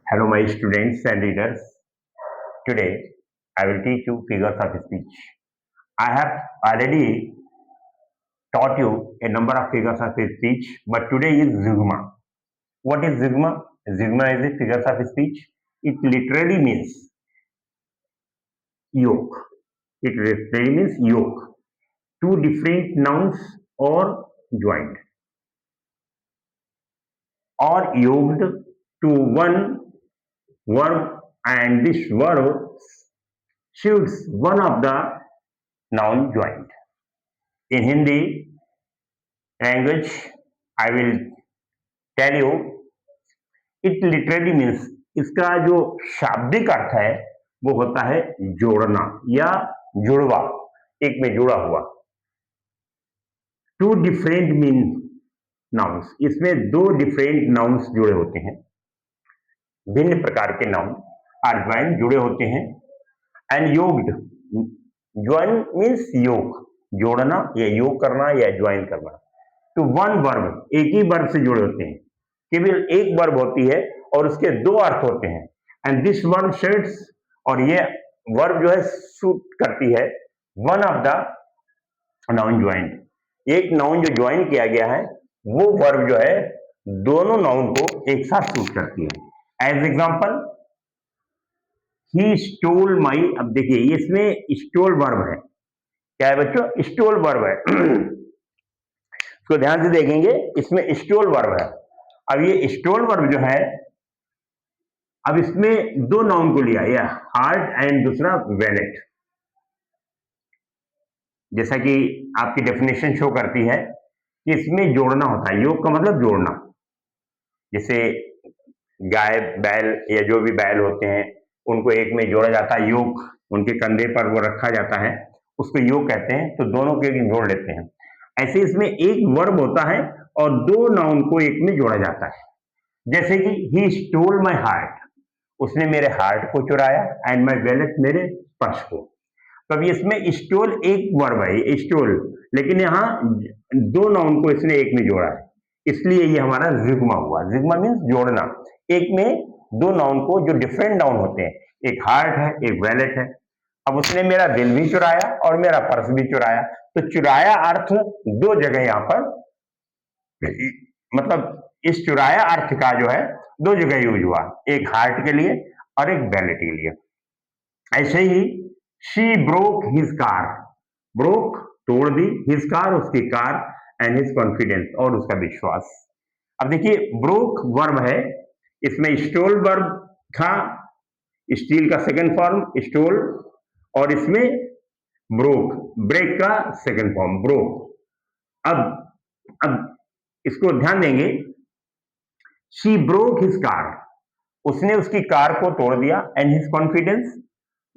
Hello, my students and readers. Today, I will teach you figures of speech. I have already taught you a number of figures of speech, but today is Zigma. What is Zigma? Zigma is a figures of speech. It literally means yoke. It literally means yoke. Two different nouns or joined or yoked to one verb, and this verb suits one of the noun joined. In Hindi language, I will tell you, it literally means, इसका जो शाब्दिक अर्थ है वो होता है जोड़ना या जुड़वा, एक में जुड़ा हुआ। टू डिफरेंट मीन नाउन्स, इसमें दो डिफरेंट नाउन्स जुड़े होते हैं, भिन्न प्रकार के नाउन आर ज्वाइन जुड़े होते हैं। एंड योग्ड, ज्वाइन मीन्स योग, जोड़ना या योग करना या ज्वाइन करना। टू वन वर्ब, एक ही वर्ब से जुड़े होते हैं, केवल एक वर्ब होती है और उसके दो अर्थ होते हैं। एंड दिस वर्ब शेड्स, और ये वर्ब जो है सूट करती है one of the noun joined, एक नाउन जो ज्वाइन किया गया है वो वर्ब जो है दोनों नाउन को एक साथ सूट करती है। As example, he stole my, अब देखिए इसमें स्टोल वर्ब है, क्या है बच्चों? स्टोल वर्ब है। तो ध्यान से देखेंगे, इसमें स्टोल वर्ब है। अब ये स्टोल वर्ब जो है, अब इसमें दो नाउन को लिया, या हार्ट एंड दूसरा वैलेट। जैसा कि आपकी डेफिनेशन शो करती है कि इसमें जोड़ना होता है, योग का मतलब जोड़ना। जैसे गाय बैल या जो भी बैल होते हैं उनको एक में जोड़ा जाता है, योग उनके कंधे पर वो रखा जाता है, उसको योग कहते हैं। तो दोनों को एक जोड़ लेते हैं। ऐसे इसमें एक वर्ब होता है और दो नाउन को एक में जोड़ा जाता है। जैसे कि ही स्टोल माई हार्ट, उसने मेरे हार्ट को चुराया, एंड माई वैलेट, मेरे पर्स को। तो अब इसमें स्टोल एक वर्ब है, स्टोल, लेकिन यहाँ दो नाउन को इसने एक में जोड़ा है, इसलिए ये हमारा जिग्मा हुआ। जिग्मा मीन्स जोड़ना, एक में दो नाउन को, जो डिफरेंट नाउन होते हैं, एक हार्ट है एक वैलेट है। अब उसने मेरा दिल भी चुराया और मेरा पर्स भी चुराया। तो चुराया अर्थ दो जगह यहां पर, मतलब इस चुराया अर्थ का जो है दो जगह यूज हुआ, एक हार्ट के लिए और एक वैलेट के लिए। ऐसे ही she broke his car, broke तोड़ दी, हिज कार उसकी कार, एंड हिज कॉन्फिडेंस और उसका विश्वास। अब देखिए ब्रोक वर्ब है, इसमें स्टोल वर्ब था, स्टील का सेकंड फॉर्म स्टोल, और इसमें ब्रोक, ब्रेक का सेकंड फॉर्म ब्रोक। अब इसको ध्यान देंगे, शी ब्रोक हिज कार, उसने उसकी कार को तोड़ दिया, एंड हिज कॉन्फिडेंस,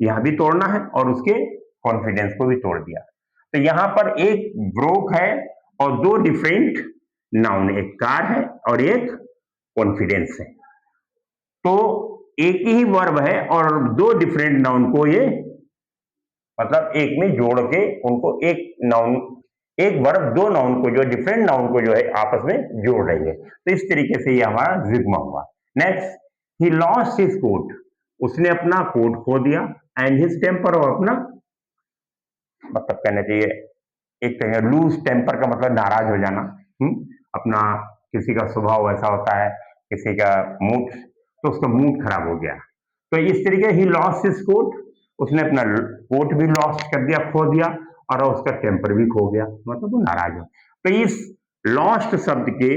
यहां भी तोड़ना है, और उसके कॉन्फिडेंस को भी तोड़ दिया। तो यहां पर एक ब्रोक है और दो डिफरेंट नाउन, एक कार है और एक कॉन्फिडेंस है। तो एक ही वर्ब है और दो डिफरेंट नाउन को ये, मतलब एक में जोड़ के उनको एक नाउन, एक वर्ब दो नाउन को, जो डिफरेंट नाउन को जो है आपस में जोड़ रही है। तो इस तरीके से ये हमारा जिग्मा हुआ। Next, he lost his coat, उसने अपना कोट खो दिया, एंड हिज टेम्पर, और अपना, मतलब कहना चाहिए एक तरह लूज टेम्पर का मतलब नाराज हो जाना। अपना किसी का स्वभाव ऐसा होता है, किसी का मूड, तो उसका मूड खराब हो गया। तो इस तरीके ही लॉस्ट हिज कोट, उसने अपना कोट भी लॉस्ट कर दिया, खो दिया, और उसका टेम्पर भी खो गया, मतलब वो नाराज हो। तो इस लॉस्ट शब्द के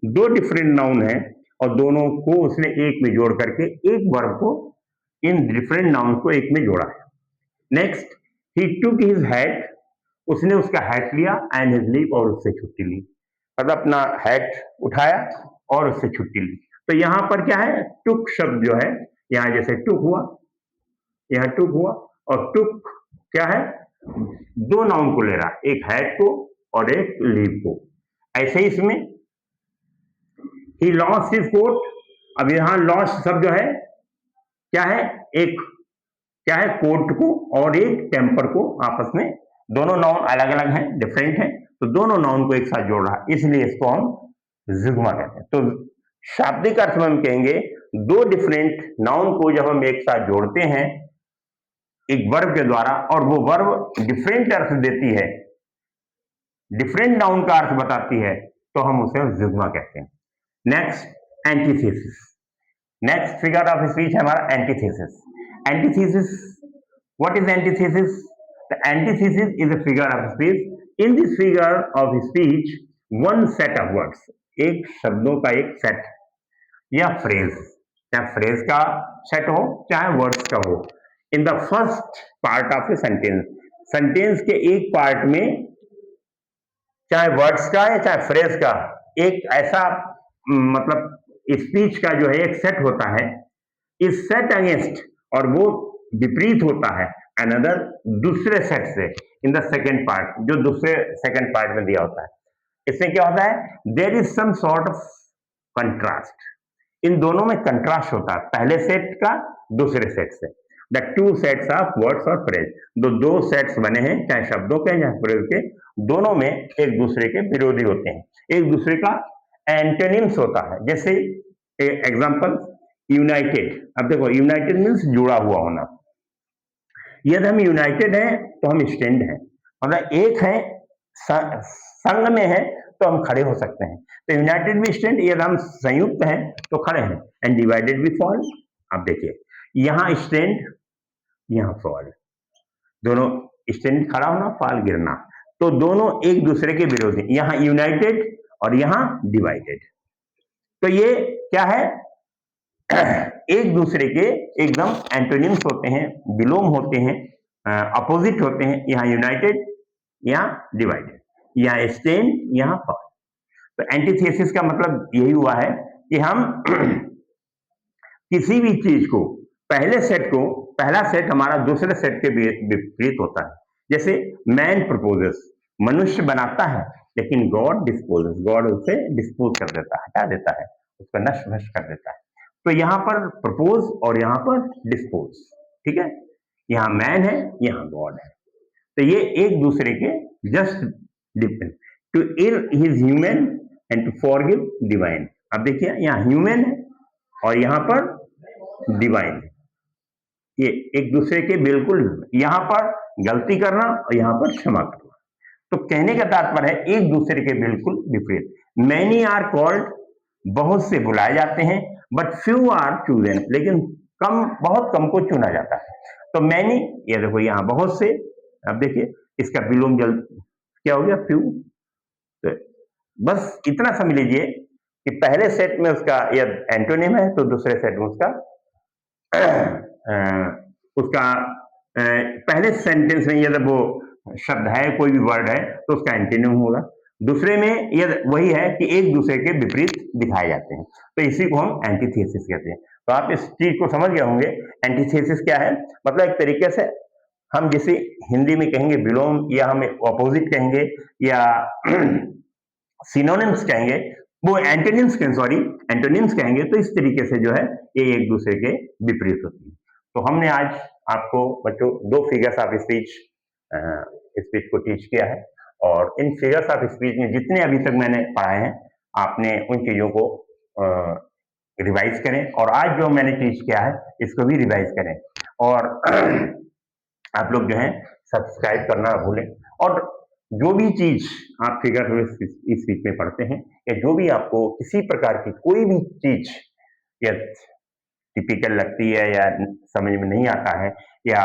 दो डिफरेंट नाउन है और दोनों को उसने एक में जोड़ करके एक वर्ब को, इन डिफरेंट नाउन को एक में जोड़ा है। नेक्स्ट, ही टुक हिज हैट, उसने उसका हैट लिया, एंड हिज लीव, और उससे छुट्टी ली, मतलब अपना हैट उठाया और उससे छुट्टी ली। तो यहां पर क्या है, टुक शब्द जो है, यहां जैसे टुक हुआ, यहां टुक हुआ, और टुक क्या है, दो नाउन को ले रहा, एक हैट को और एक लीव को। ऐसे ही इसमें ही लॉस्ट हिज कोट, अब यहां लॉस्ट शब्द जो है क्या है, एक क्या है, कोट को और एक टेम्पर को, आपस में दोनों नाउन अलग अलग हैं, डिफरेंट हैं, तो दोनों नाउन को एक साथ जोड़ रहा है, इसलिए इसको हम जिग्मा कहते हैं। तो शाब्दिक अर्थ में हम कहेंगे दो डिफरेंट नाउन को जब हम एक साथ जोड़ते हैं एक वर्ब के द्वारा और वो वर्ब डिफरेंट अर्थ देती है, डिफरेंट नाउन का अर्थ बताती है, तो हम उसे जुग्मा कहते हैं। Next, antithesis. Next figure of speech है हमारा antithesis. Antithesis, what is antithesis? The antithesis is a figure of speech. In this figure of speech one set of words, एक शब्दों का एक सेट या फ्रेज, चाहे फ्रेज का सेट हो चाहे वर्ड्स का हो, in the first part of a sentence, sentence के एक पार्ट में चाहे वर्ड्स का या चाहे फ्रेज का एक ऐसा मतलब स्पीच का जो है एक सेट होता है, इस सेट अगेंस्ट, और वो विपरीत होता है अनदर, दूसरे सेट से, इन द सेकेंड पार्ट, जो दूसरे सेकेंड पार्ट में दिया होता है। इसमें क्या होता है? There is some sort of contrast, इन दोनों में कंट्रास्ट होता है पहले सेट का दूसरे सेट से। The two sets of words और फ्रेज, दो सेट्स बने हैं चाहे शब्दों के चाहे फ्रेज के, दोनों में एक दूसरे के विरोधी होते हैं, एक दूसरे का एंटोनिम्स होता है। जैसे एग्जांपल यूनाइटेड, अब देखो यूनाइटेड मीन्स जुड़ा हुआ होना, यदि हम यूनाइटेड हैं तो हम स्टैंड हैं, मतलब एक है संग में है तो हम खड़े हो सकते हैं, तो यूनाइटेड भी स्टैंड, यदि हम संयुक्त हैं तो खड़े हैं। एंड डिवाइडेड भी फॉल, आप देखिए यहां स्टैंड यहां फॉल, दोनों स्टैंड खड़ा होना फॉल गिरना, तो दोनों एक दूसरे के विरोधी, यहां यूनाइटेड और यहां डिवाइडेड, तो ये क्या है? एक दूसरे के एकदम एंटोनिम्स होते हैं, विलोम होते हैं, अपोजिट होते हैं, यहां यूनाइटेड यहां डिवाइडेड, यहां स्टैंड यहां फॉल। तो एंटीथेसिस का मतलब यही हुआ है कि हम किसी भी चीज को पहले सेट को, पहला सेट हमारा दूसरे सेट के विपरीत होता है। जैसे मैन प्रपोजेस, मनुष्य बनाता है, लेकिन गॉड डिस्पोजेस, गॉड उसे डिस्पोज कर देता है, हटा देता है, उसका नष्ट भ्रष्ट कर देता है। तो यहां पर प्रपोज और यहां पर डिस्पोज, ठीक है, यहां मैन है यहां गॉड है, तो ये एक दूसरे के just depend. To err is human and to forgive divine, अब देखिए यहां ह्यूमन है और यहां पर डिवाइन है, ये एक दूसरे के बिल्कुल, यहां पर गलती करना और यहां पर क्षमा करना। तो कहने का तात्पर्य है एक दूसरे के बिल्कुल विपरीत। मैनी आर कॉल्ड, बहुत से बुलाए जाते हैं, बट फ्यू आर चूजन, लेकिन कम, बहुत कम को चुना जाता है। तो मैनी, ये देखो यहां बहुत से, अब देखिए इसका विलोम जल क्या हो गया? फ्यू। तो बस इतना समझ लीजिए कि पहले सेट में उसका यह एंटोनिम है तो दूसरे सेट में उसका पहले सेंटेंस में यदि वो शब्द है, कोई भी वर्ड है, तो उसका एंटोनिम होगा। दूसरे में यह वही है कि एक दूसरे के विपरीत दिखाए जाते हैं, तो इसी को हम एंटीथेसिस कहते हैं। तो आप इस चीज को समझ गए होंगे, एंटीथेसिस क्या है, मतलब एक तरीके से हम जिसे हिंदी में कहेंगे विलोम, या हम ऑपोजिट कहेंगे, या सिनोनिम्स कहेंगे, वो एंटोनिम्स कहेंगे, सॉरी एंटोनिम्स कहेंगे, तो इस तरीके से जो है ये एक दूसरे के विपरीत होती है। तो हमने आज आपको बच्चों दो फिगर्स ऑफ स्पीच को टीच किया है, और इन फिगर्स ऑफ स्पीच में जितने अभी तक मैंने पढ़ाए हैं, आपने उन चीजों को रिवाइज करें, और आज जो मैंने टीच किया है इसको भी रिवाइज करें, और आप लोग जो है सब्सक्राइब करना ना भूलें। और जो भी चीज आप फिगर इस वीक में पढ़ते हैं, या जो भी आपको किसी प्रकार की कोई भी चीज या टिपिकल लगती है या समझ में नहीं आता है, या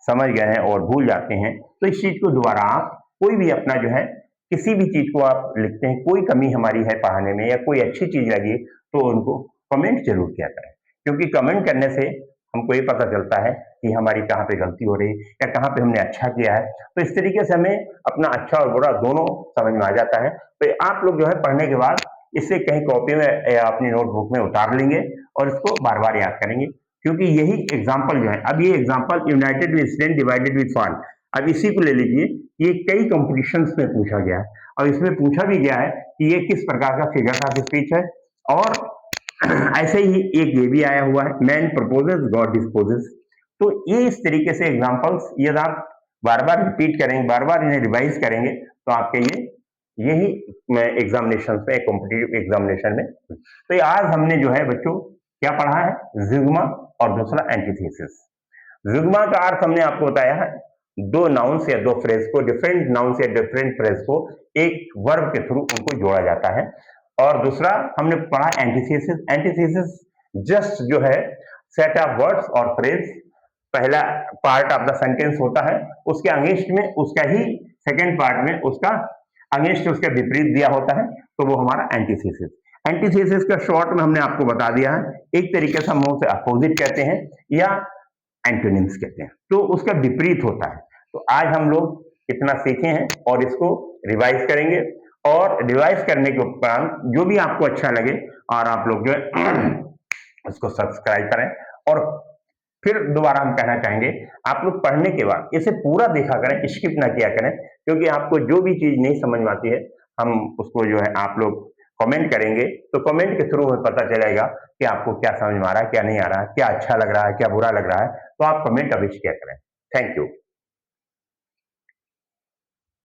समझ गए हैं और भूल जाते हैं, तो इस चीज को दोबारा आप कोई भी अपना जो है किसी भी चीज को आप लिखते हैं, कोई कमी हमारी है पढ़ाने में या कोई अच्छी चीज लगी, तो उनको कमेंट जरूर किया करें, क्योंकि कमेंट करने से हमको ये पता चलता है कि हमारी कहाँ पे गलती हो रही या कहाँ पे हमने अच्छा किया है। तो इस तरीके से हमें अपना अच्छा और बुरा दोनों समझ में आ जाता है। तो आप लोग जो है पढ़ने के बाद इसे कहीं कॉपी में या अपनी नोटबुक में उतार लेंगे और इसको बार बार याद करेंगे, क्योंकि यही एग्जाम्पल जो है, अब ये example United with stand, divided with fall, अब इसी को ले लीजिए, ये कई कॉम्पिटिशन्स में पूछा गया है, और इसमें पूछा भी गया है कि ये किस प्रकार का फिगर ऑफ स्पीच है। और ऐसे ही एक ये भी आया हुआ है, मैन प्रपोजेस गॉड डिस्पोजेस। तो ये इस तरीके से एग्जांपल्स यदि आप बार बार रिपीट करेंगे, बार बार इन्हें रिवाइज करेंगे, तो आपके ये यही एग्जामिनेशन में, कॉम्पिटिटिव एग्जामिनेशन में। तो आज हमने जो है बच्चों क्या पढ़ा है? जिग्मा और दूसरा एंटीथेसिस। जिग्मा का अर्थ हमने आपको बताया है, दो नाउन्स या दो फ्रेज को, डिफरेंट नाउन्स या डिफरेंट फ्रेज को एक वर्ब के थ्रू उनको जोड़ा जाता है। और दूसरा हमने पढ़ा एंटीथेसिस। एंटीथेसिस जस्ट जो है सेट ऑफ वर्ड्स और फ्रेज, पहला पार्ट ऑफ द सेंटेंस होता है, उसके अगेंस्ट में उसका ही सेकेंड पार्ट में उसका अगेंस्ट उसके विपरीत दिया होता है, तो वो हमारा एंटीथेसिस। एंटीथेसिस का शॉर्ट में हमने आपको बता दिया है, एक तरीके से हम उसे अपोजिट कहते हैं या एंटोनिम्स कहते हैं, तो उसका विपरीत होता है। तो आज हम लोग इतना सीखे हैं और इसको रिवाइज करेंगे, और रिवाइज करने के उपरांत जो भी आपको अच्छा लगे और आप लोग जो है उसको सब्सक्राइब करें। और फिर दोबारा हम कहना चाहेंगे, आप लोग पढ़ने के बाद इसे पूरा देखा करें, स्किप ना किया करें, क्योंकि आपको जो भी चीज नहीं समझ में आती है हम उसको जो है आप लोग कमेंट करेंगे, तो कमेंट के थ्रू हमें पता चलेगा कि आपको क्या समझ में आ रहा है, क्या नहीं आ रहा है, क्या अच्छा लग रहा है, क्या बुरा लग रहा है, तो आप कमेंट अवश्य किया करें। Thank you.